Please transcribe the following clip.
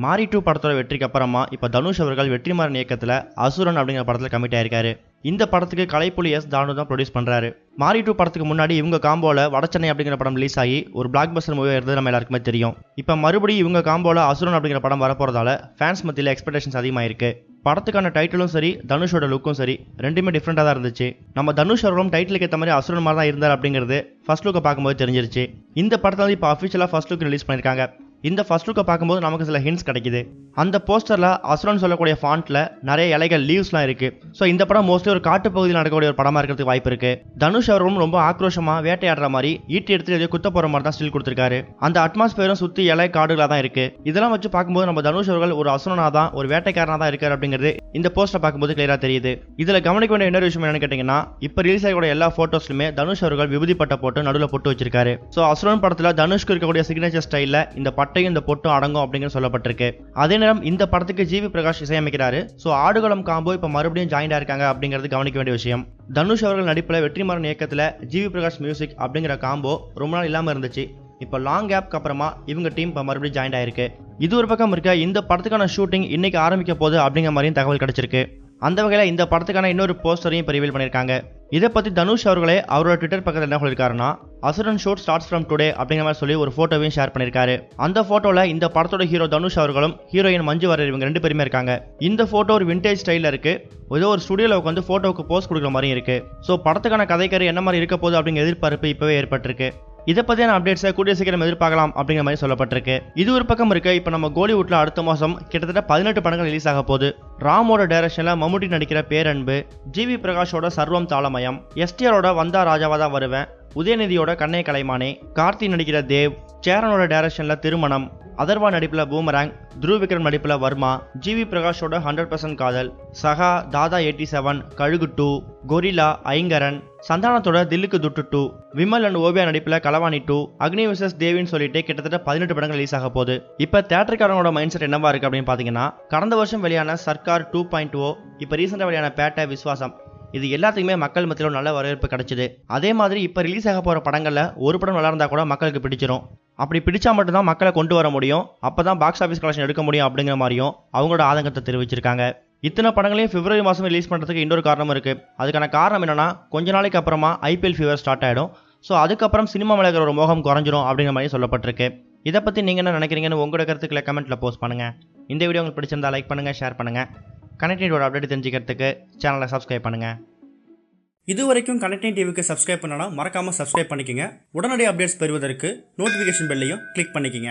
மாரி 2 படத்தோட வெற்றிக்கு அப்புறமா இப்போ தனுஷ் அவர்கள் வெற்றிமாறன் இயக்கத்தில் அசுரன் அப்படிங்கிற படத்தில் கமிட் ஆயிருக்காரு. இந்த படத்துக்கு கலைப்புலி எஸ் தானு தான் ப்ரொடியூஸ் பண்ணுறாரு. மாரி 2 படத்துக்கு முன்னாடி இவங்க காம்போல வடச்சென்னை அப்படிங்கிற படம் ரிலீஸ் ஆகி ஒரு பிளாக் பஸ்டர் மூவியாக இருந்தது நம்ம எல்லாருக்குமே தெரியும். இப்போ மறுபடியும் இவங்க காம்போல அசுரன் அப்படிங்கிற படம் வரப்போறதால ஃபேன்ஸ் மத்தியில் எக்ஸ்பெக்டேஷன்ஸ் அதிகமாயிருக்கு. படத்துக்கான டைட்டிலும் சரி தனுஷோட லுக்கும் சரி ரெண்டுமே டிஃப்ரெண்டாக தான் இருந்துச்சு. நம்ம தனுஷ் அவர்களும் டைட்டிலுக்கு ஏற்ற மாதிரி அசுரன் மாதிரி தான் இருந்தார் அப்படிங்கிறது ஃபர்ஸ்ட் லுக்கை பார்க்கும்போது தெரிஞ்சிருச்சு. இந்த படத்தை வந்து இப்போ அஃபிஷியலாக ஃபர்ஸ்ட் லுக் ரிலீஸ் பண்ணியிருக்காங்க. இந்த ஃபர்ஸ்ட் லுக்கை பார்க்கும்போது நமக்கு சில ஹிண்ட்ஸ் கிடைக்குது. அந்த போஸ்டரில் அசுரன் சொல்லக்கூடிய ஃபாண்ட்ல நிறைய இலைகள் லீவ்ஸ்லாம் இருக்கு. ஸோ இந்த படம் மோஸ்ட்லி ஒரு காட்டு பகுதியில் நடக்கக்கூடிய ஒரு படமாக இருக்கிறதுக்கு வாய்ப்பு இருக்கு. தனுஷ் அவர்களும் ரொம்ப ஆக்ரோஷமா வேட்டையாடுற மாதிரி ஈட்டி எடுத்து எதையோ குத்த போற மாதிரி தான் ஸ்டில் கொடுத்துருக்காரு. அந்த அட்மாஸ்பியரும் சுற்றி இலை காடுகளாக தான் இருக்கு. இதெல்லாம் வச்சு பார்க்கும்போது நம்ம தனுஷ் அவர்கள் ஒரு அசுரனா தான் ஒரு வேட்டைக்காரனா தான் இருக்காரு அப்படிங்கிறது இந்த போஸ்டரை பார்க்கும்போது கிளியரா தெரியுது. இதுல கவனிக்க வேண்டிய இன்னொரு விஷயம் என்னன்னு கேட்டீங்கன்னா, இப்போ ரிலீஸ் ஆகக்கூடிய எல்லா போட்டோஸ்லுமே தனுஷ் அவர்கள் விபூதி பட்டை போட்டு நடுவில் பொட்டு வச்சிருக்காரு. ஸோ அசுரன் படத்தில் தனுஷ்க்கு இருக்கக்கூடிய சிக்னேச்சர் ஸ்டைலில் இந்த பட்டையும் இந்த பொட்டும் அடங்கும் அப்படின்னு சொல்லப்பட்டிருக்கு. அதே நேரம் இந்த படத்துக்கு ஜிவி பிரகாஷ் இசையமைக்கிறாரு. ஸோ ஆடுகளம் காம்போ இப்போ மறுபடியும் ஜாயின்டா இருக்காங்க அப்படிங்கிறது கவனிக்க வேண்டிய விஷயம். தனுஷ் அவர்கள் நடிப்பில் வெற்றிமாறன் இயக்கத்தில் ஜிவி பிரகாஷ் மியூசிக் அப்படிங்கிற காம்போ ரொம்ப நாள் இல்லாமல் இருந்துச்சு. இப்போ லாங் கேப்க்கு அப்புறமா இவங்க டீம் இப்போ மறுபடியும் ஜாயின் ஆயிருக்கு. இது ஒரு பக்கம் இருக்க இந்த படத்துக்கான ஷூட்டிங் இன்னைக்கு ஆரம்பிக்க போகுது அப்படிங்கிற மாதிரியும் தகவல் கிடைச்சிருக்கு. அந்த வகையில் இந்த படத்துக்கான இன்னொரு போஸ்டரையும் இப்போ ரிவீல் பண்ணியிருக்காங்க. இதை பற்றி தனுஷ் அவர்களே அவரோட ட்விட்டர் பக்கத்தில் என்ன சொல்லியிருக்காருன்னா, அசுரன் ஷூட் ஸ்டார்ட்ஸ் ஃப்ரம் டுடே அப்படிங்கிற மாதிரி சொல்லி ஒரு ஃபோட்டோவையும் ஷேர் பண்ணியிருக்காரு. அந்த ஃபோட்டோவில் இந்த படத்தோட ஹீரோ தனுஷ் அவர்களும் ஹீரோயின் மஞ்சு வாரியர் இவங்க 2 பேருமே இருக்காங்க. இந்த ஃபோட்டோ ஒரு விண்டேஜ் ஸ்டைலில் இருக்கு. ஏதோ ஒரு ஸ்டுடியோவில் உட்காந்து ஃபோட்டோவுக்கு போஸ்ட் கொடுக்குற மாதிரி இருக்கு. ஸோ படத்துக்கான கதைக்கரு என்ன மாதிரி இருக்க போகுது அப்படிங்கிற எதிர்பார்ப்பு இப்போவே ஏற்பட்டிருக்கு. இதை பற்றியான அப்டேட்ஸை கூடிய சீக்கிரம் எதிர்பார்க்கலாம் அப்படிங்கிற மாதிரி சொல்லப்பட்டிருக்கு. இது ஒரு பக்கம் இருக்கு. இப்போ நம்ம கோலிவுட்ல அடுத்த மாதம் கிட்டத்தட்ட 18 படங்கள் ரிலீஸ் ஆக போகுது. ராமோட டைரக்ஷன்ல மம்முட்டி நடிக்கிற பேரன்பு, ஜிவி பிரகாஷோட சர்வம் தாளமயம், எஸ்டிஆரோட வந்தா ராஜாவாதா வருவேன், உதயநிதியோட கண்ணே கலைமானே, கார்த்தி நடிக்கிற தேவ், சேரனோட டைரக்ஷன்ல திருமணம், அதர்வா நடிப்புல பூமராங், த்ருவ் விக்ரம் நடிப்புல வர்மா, ஜிவி பிரகாஷோட 100% காதல், சகா, தாதா 87, கழுகு 2, கொரிலா, ஐங்கரன், சந்தானத்தோட தில்லுக்கு துட்டு 2, விமல் அண்ட் ஓவியா நடிப்புல கலவாணி 2, அக்னி விசஸ் தேவின்னு சொல்லிட்டு கிட்டத்தட்ட 18 படங்கள் ரிலீஸ் ஆக போகுது. இப்ப தியேட்டர்காரங்களோட மைண்ட் செட் என்னவா இருக்கு அப்படின்னு பாத்தீங்கன்னா, கடந்த வருஷம் வெளியான சர்க்கார் 2.0, இப்ப ரீசெண்டா வெளியான பேட்டை, விஸ்வாசம், இது எல்லாத்துக்குமே மக்கள் மத்தியில் நல்ல வரவேற்பு கிடைச்சது. அதே மாதிரி இப்போ ரிலீஸ் ஆக போகிற படங்களில் ஒரு படம் நல்லா இருந்தால் கூட மக்களுக்கு பிடிச்சிரும். அப்படி பிடிச்சா மட்டும்தான் மக்களை கொண்டு வர முடியும். அப்போ தான் பாக்ஸ் ஆஃபீஸ் கலெக்ஷன் எடுக்க முடியும் அப்படிங்கிற மாதிரியும் அவங்களோட ஆதங்கத்தை தெரிவிச்சிருக்காங்க. இத்தனை படங்களையும் பிப்ரவரி மாதம் ரிலீஸ் பண்ணுறதுக்கு இன்னொரு காரணமும் இருக்குது. அதுக்கான காரணம் என்னன்னா, கொஞ்ச நாளைக்கு அப்புறமா IPL ஃபீவர் ஸ்டார்ட் ஆகிடும். ஸோ அதுக்கப்புறம் சினிமா மேலே இருக்கிற ஒரு மோகம் குறைஞ்சிரும் அப்படிங்கிற மாதிரி சொல்லப்பட்டிருக்கு. இதை பற்றி நீங்கள் என்ன நினைக்கிறீங்கன்னு உங்களோட கருத்துக்களை கமெண்ட்டில் போஸ்ட் பண்ணுங்கள். இந்த வீடியோ உங்களுக்கு பிடிச்சிருந்தா லைக் பண்ணுங்கள், ஷேர் பண்ணுங்கள். கனெக்டிங்கோட அப்டேட் தெரிஞ்சுக்கிறதுக்கு சேனலை சப்ஸ்கிரைப் பண்ணுங்கள். இது வரைக்கும் கனெக்டிங் டிவிக்கு சப்ஸ்கிரைப் பண்ணனா மறக்காமல் சப்ஸ்கிரைப் பண்ணிக்கங்க. உடனடி அப்டேட்ஸ் பெறுவதற்கு நோட்டிஃபிகேஷன் பெல்லையும் கிளிக் பண்ணிக்கங்க.